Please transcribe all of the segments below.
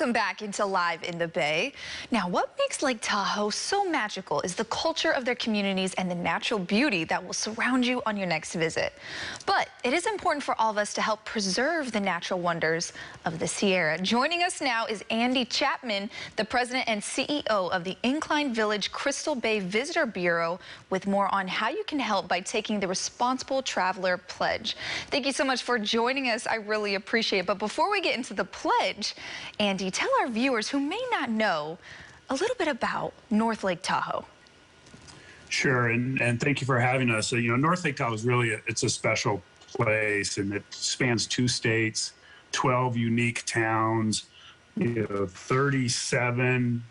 Welcome back into Live in the Bay. Now, what makes Lake Tahoe so magical is the culture of their communities and the natural beauty that will surround you on your next visit. But it is important for all of us to help preserve the natural wonders of the Sierra. Joining us now is Andy Chapman, the president and CEO of the Incline Village Crystal Bay Visitor Bureau, with more on how you can help by taking the Responsible Traveler Pledge. Thank you so much for joining us. I really appreciate it. But before we get into the pledge, Andy, tell our viewers who may not know a little bit about North Lake Tahoe. Sure, and thank you for having us. So, North Lake Tahoe is really it's a special place, and it spans 2 states, 12 unique towns, 37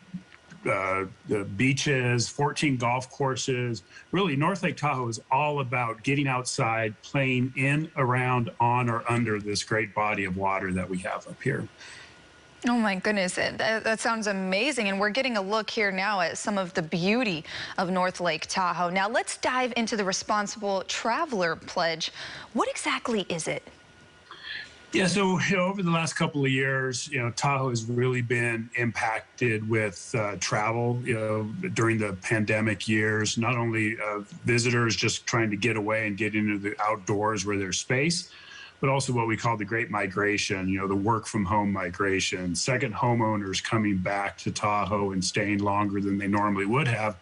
the beaches, 14 golf courses. Really, North Lake Tahoe is all about getting outside, playing in, around, on, or under this great body of water that we have up here. Oh my goodness, that sounds amazing. And we're getting a look here now at some of the beauty of North Lake Tahoe. Now let's dive into the Responsible Traveler Pledge. What exactly is it? Yeah, so over the last couple of years, Tahoe has really been impacted with travel, during the pandemic years, not only visitors just trying to get away and get into the outdoors where there's space, but also what we call the Great Migration, the work from home migration, second homeowners coming back to Tahoe and staying longer than they normally would have.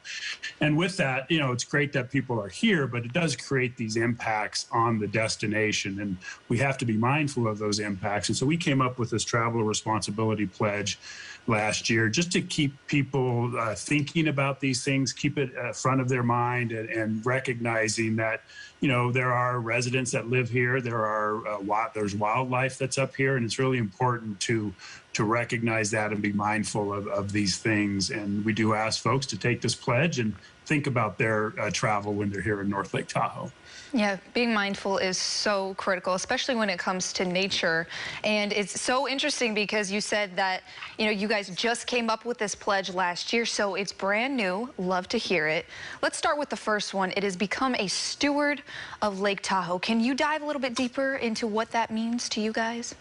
And with that, it's great that people are here, but it does create these impacts on the destination, and we have to be mindful of those impacts. And so we came up with this Traveler Responsibility Pledge last year just to keep people thinking about these things, keep it front of their mind, and recognizing that there are residents that live here. There's wildlife that's up here, and it's really important to recognize that and be mindful of these things. And we do ask folks to take this pledge and think about their travel when they're here in North Lake Tahoe. Yeah, being mindful is so critical, especially when it comes to nature. And it's so interesting because you said that, you guys just came up with this pledge last year, so it's brand new. Love to hear it. Let's start with the first one. It is become a steward of Lake Tahoe. Can you dive a little bit deeper into what that means to you guys?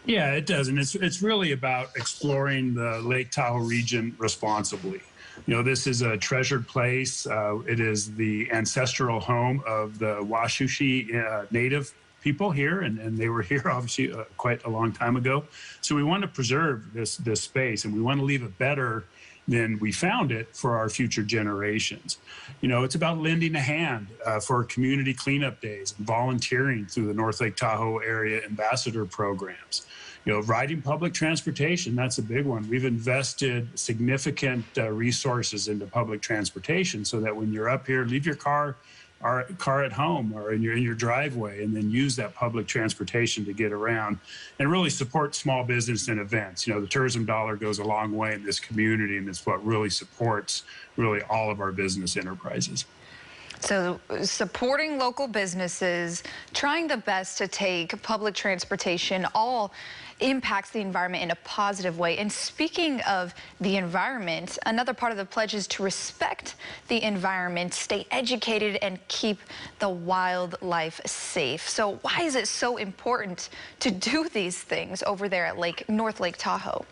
Yeah, it does. And it's really about exploring the Lake Tahoe region responsibly. This is a treasured place. It is the ancestral home of the Washoe Native people here, and they were here obviously quite a long time ago. So we want to preserve this space, and we want to leave it better than we found it for our future generations. It's about lending a hand for community cleanup days and volunteering through the North Lake Tahoe area ambassador programs. Riding public transportation, that's a big one. We've invested significant resources into public transportation so that when you're up here, leave your car at home or in your driveway, and then use that public transportation to get around and really support small business and events. The tourism dollar goes a long way in this community, and it's what really supports all of our business enterprises. So supporting local businesses, trying the best to take public transportation, all impacts the environment in a positive way. And speaking of the environment, another part of the pledge is to respect the environment, stay educated, and keep the wildlife safe. So why is it so important to do these things over there at North Lake Tahoe?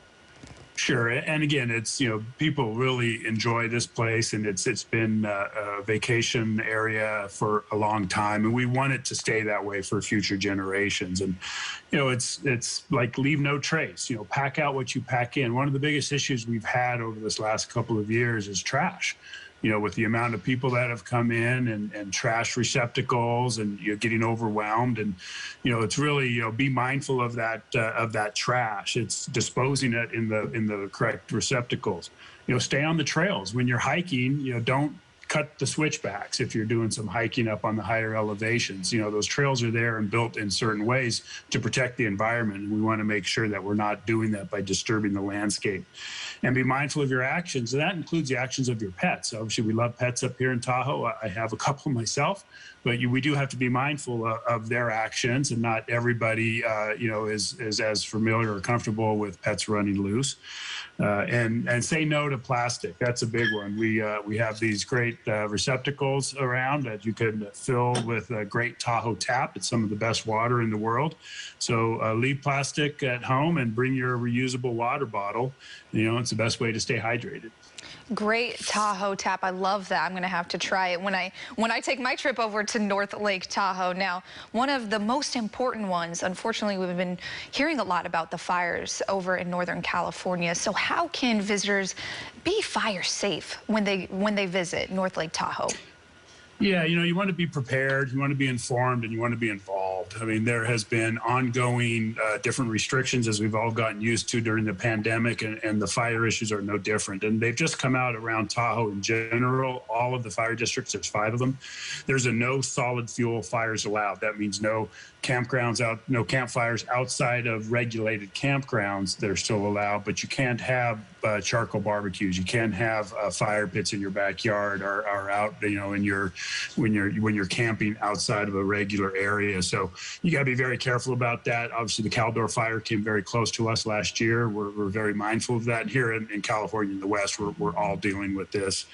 Sure, and again, it's people really enjoy this place, and it's been a vacation area for a long time, and we want it to stay that way for future generations. And it's like leave no trace. Pack out what you pack in. One of the biggest issues we've had over this last couple of years is trash. With the amount of people that have come in and trash receptacles, and getting overwhelmed, and it's really be mindful of that trash. It's disposing it in the correct receptacles. Stay on the trails when you're hiking. Don't cut the switchbacks if you're doing some hiking up on the higher elevations. Those trails are there and built in certain ways to protect the environment, and we want to make sure that we're not doing that by disturbing the landscape. And be mindful of your actions, and that includes the actions of your pets. Obviously, we love pets up here in Tahoe. I have a couple myself. but we do have to be mindful of their actions, and not everybody, is as familiar or comfortable with pets running loose. And say no to plastic. That's a big one. We have these great receptacles around that you can fill with a great Tahoe tap. It's some of the best water in the world. So leave plastic at home and bring your reusable water bottle. It's the best way to stay hydrated. Great Tahoe tap. I love that. I'm going to have to try it when I take my trip over to North Lake Tahoe. Now, one of the most important ones, unfortunately, we've been hearing a lot about the fires over in Northern California. So how can visitors be fire safe when they visit North Lake Tahoe? Yeah, you want to be prepared, you want to be informed, and you want to be involved. I mean, there has been ongoing different restrictions as we've all gotten used to during the pandemic, and the fire issues are no different. And they've just come out around Tahoe in general. All of the fire districts, there's 5 of them. There's a no solid fuel fires allowed. That means no campfires outside of regulated campgrounds. They're still allowed, but you can't have charcoal barbecues. You can't have fire pits in your backyard or out, when you're camping outside of a regular area. So you got to be very careful about that. Obviously, the Caldor fire came very close to us last year. We're very mindful of that. Here in California in the West, we're all dealing with this.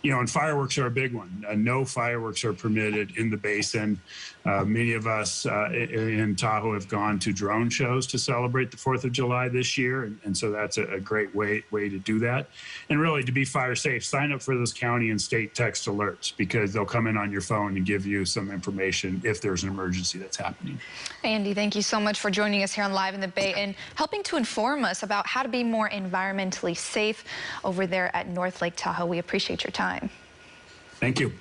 And fireworks are a big one. No fireworks are permitted in the basin. Many of us in Tahoe have gone to drone shows to celebrate the 4th of July this year. And so that's a great way to do that. And really, to be fire safe, sign up for those county and state text alerts, because they'll come in on your phone and give you some information if there's an emergency that's happening. Andy, thank you so much for joining us here on Live in the Bay and helping to inform us about how to be more environmentally safe over there at North Lake Tahoe. We appreciate your time. Thank you.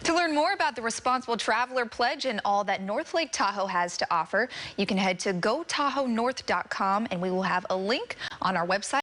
To learn more about the Responsible Traveler Pledge and all that North Lake Tahoe has to offer, you can head to gotahoenorth.com, and we will have a link on our website.